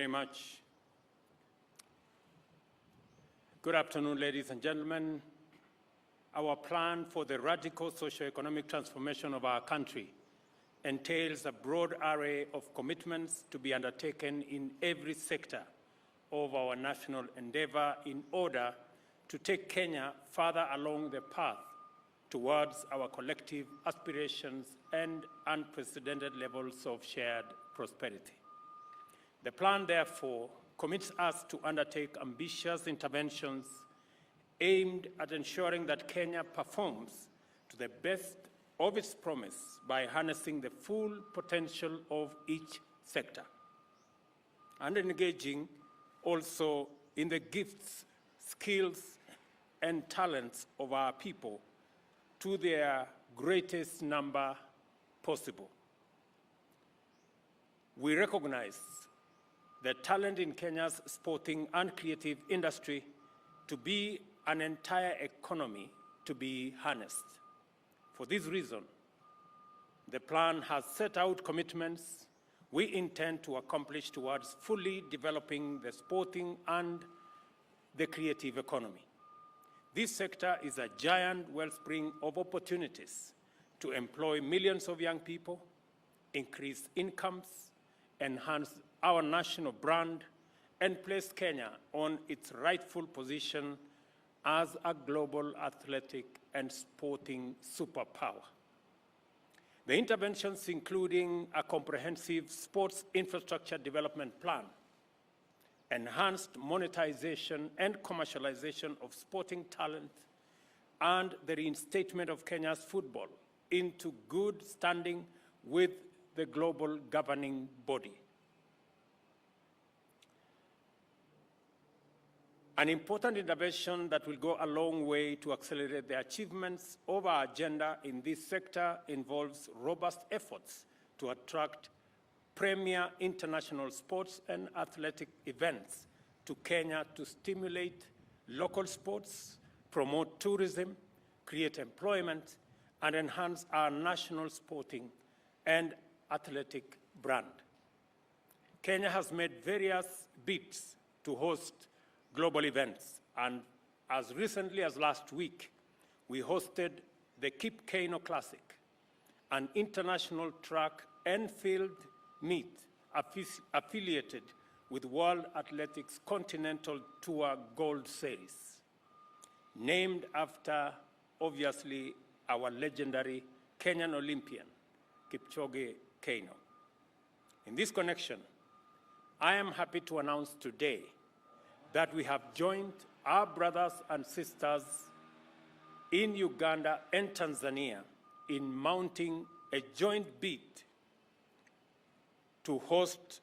very much. Good afternoon, ladies and gentlemen. Our plan for the radical socio-economic transformation of our country entails a broad array of commitments to be undertaken in every sector of our national endeavor in order to take Kenya further along the path towards our collective aspirations and unprecedented levels of shared prosperity. The plan, therefore, commits us to undertake ambitious interventions aimed at ensuring that Kenya performs to the best of its promise by harnessing the full potential of each sector and engaging also in the gifts, skills, and talents of our people to their greatest number possible. We recognize the talent in Kenya's sporting and creative industry to be an entire economy to be harnessed. For this reason, the plan has set out commitments we intend to accomplish towards fully developing the sporting and the creative economy. This sector is a giant wellspring of opportunities to employ millions of young people, increase incomes, enhance our national brand, and place Kenya on its rightful position as a global athletic and sporting superpower. The interventions, including a comprehensive sports infrastructure development plan, enhanced monetization and commercialization of sporting talent, and the reinstatement of Kenya's football into good standing with the global governing body. An important intervention that will go a long way to accelerate the achievements of our agenda in this sector involves robust efforts to attract premier international sports and athletic events to Kenya to stimulate local sports, promote tourism, create employment, and enhance our national sporting and athletic brand. Kenya has made various bids to host global events, and as recently as last week, we hosted the Kip Keino Classic, an international track and field meet affiliated with World Athletics Continental Tour Gold Series, named after, obviously, our legendary Kenyan Olympian, Kipchoge Keino. In this connection, I am happy to announce today that we have joined our brothers and sisters in Uganda and Tanzania in mounting a joint bid to host,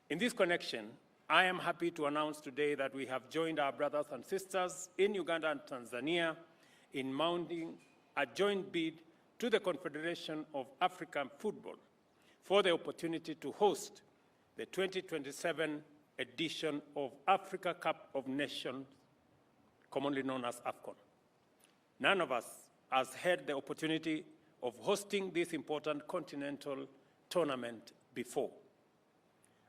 In this connection, I am happy to announce today that we have joined our brothers and sisters in Uganda and Tanzania in mounting a joint bid to the Confederation of African Football for the opportunity to host the 2027 edition of Africa Cup of Nations, commonly known as AFCON. None of us has had the opportunity of hosting this important continental tournament before.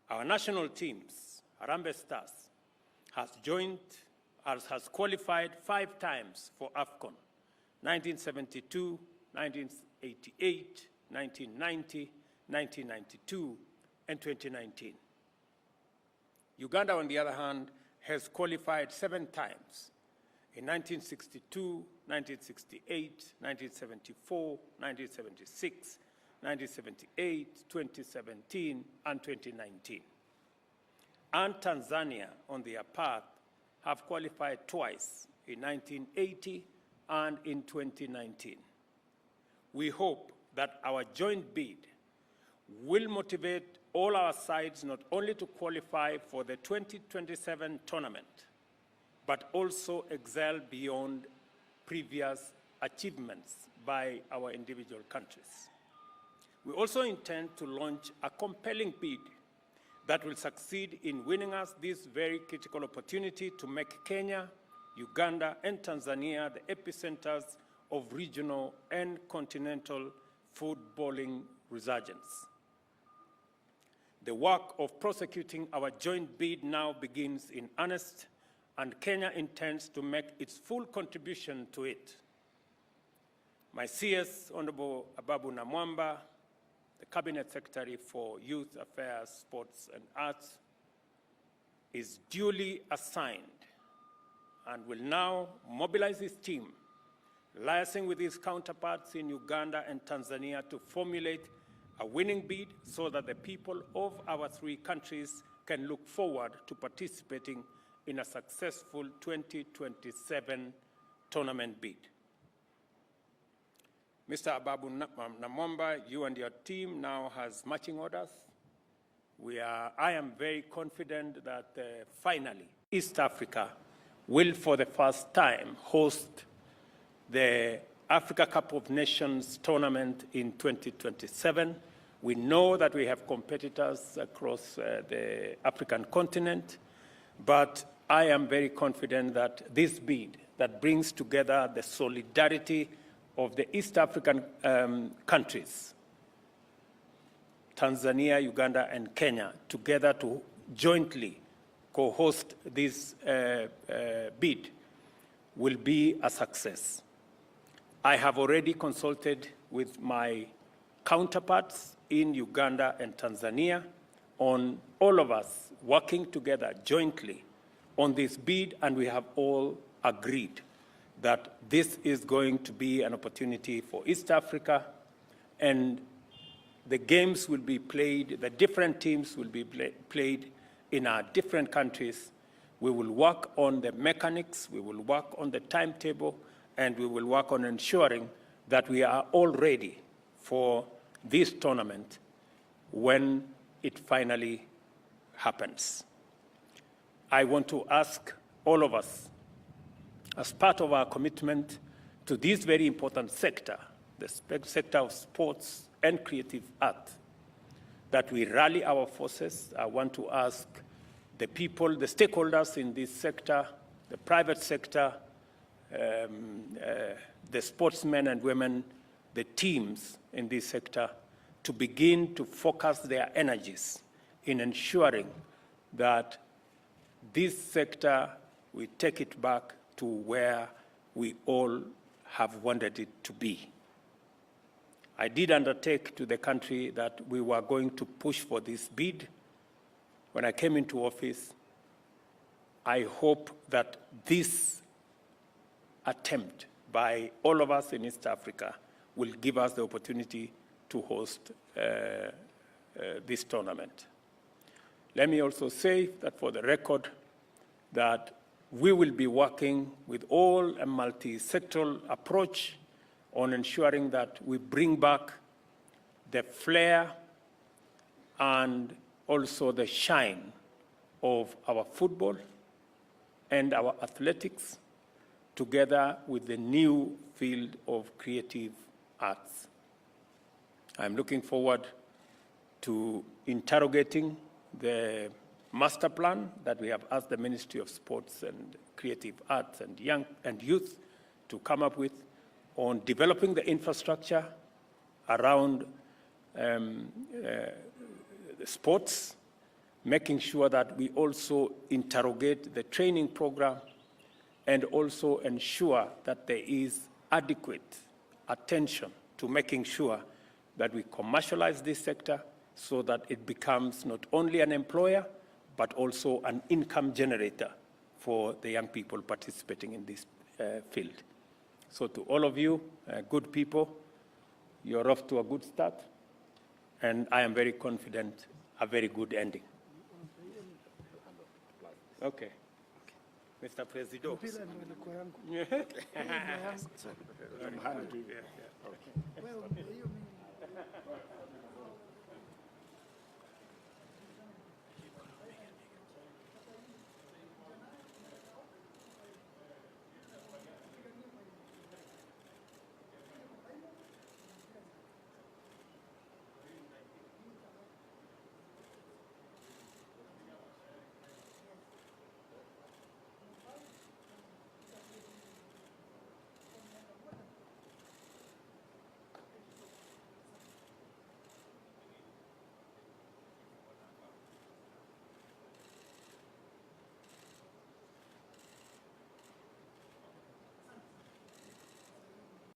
Our national teams, Harambee Stars, has qualified 5 times for AFCON: 1972, 1988, 1990, 1992, and 2019. Uganda, on the other hand, has qualified 7 times: in 1962, 1968, 1974, 1976, 1978, 2017, and 2019. And Tanzania, on their part, have qualified twice, in 1980 and in 2019. We hope that our joint bid will motivate all our sides not only to qualify for the 2027 tournament, but also excel beyond previous achievements by our individual countries. We also intend to launch a compelling bid that will succeed in winning us this very critical opportunity to make Kenya, Uganda, and Tanzania the epicenters of regional and continental footballing resurgence. The work of prosecuting our joint bid now begins in earnest, and Kenya intends to make its full contribution to it. My CS, Honorable Ababu Namwamba, the Cabinet Secretary for Youth Affairs, Sports and Arts, is duly assigned and will now mobilize his team, liaising with his counterparts in Uganda and Tanzania to formulate a winning bid so that the people of our three countries can look forward to participating in a successful 2027 tournament bid. Mr. Ababu Namwamba, you and your team now has marching orders. I am very confident that finally East Africa will for the first time host the Africa Cup of Nations tournament in 2027. We know that we have competitors across the African continent, but I am very confident that this bid that brings together the solidarity of the East African countries, Tanzania, Uganda, and Kenya, together to jointly co-host this bid, will be a success. I have already consulted with my counterparts in Uganda and Tanzania on all of us working together jointly on this bid, and we have all agreed that this is going to be an opportunity for East Africa, and the games will be played, the different teams will be played in our different countries. We will work on the mechanics, we will work on the timetable, and we will work on ensuring that we are all ready for this tournament when it finally happens. I want to ask all of us, as part of our commitment to this very important sector, the sector of sports and creative art, that we rally our forces. I want to ask the people, the stakeholders in this sector, the private sector, the sportsmen and women, the teams in this sector, to begin to focus their energies in ensuring that this sector, we take it back to where we all have wanted it to be. I did undertake to the country that we were going to push for this bid. When I came into office, I hope that this attempt by all of us in East Africa will give us the opportunity to host this tournament. Let me also say that for the record, that we will be working with all a multi-sectoral approach on ensuring that we bring back the flair and also the shine of our football and our athletics, together with the new field of creative arts. I'm looking forward to interrogating the master plan that we have asked the Ministry of Sports and Creative Arts and Young and Youth to come up with on developing the infrastructure around the sports, making sure that we also interrogate the training program and also ensure that there is adequate attention to making sure that we commercialize this sector so that it becomes not only an employer, but also an income generator for the young people participating in this field. So to all of you, good people, you're off to a good start, and I am very confident a very good ending. Okay. Mr. President.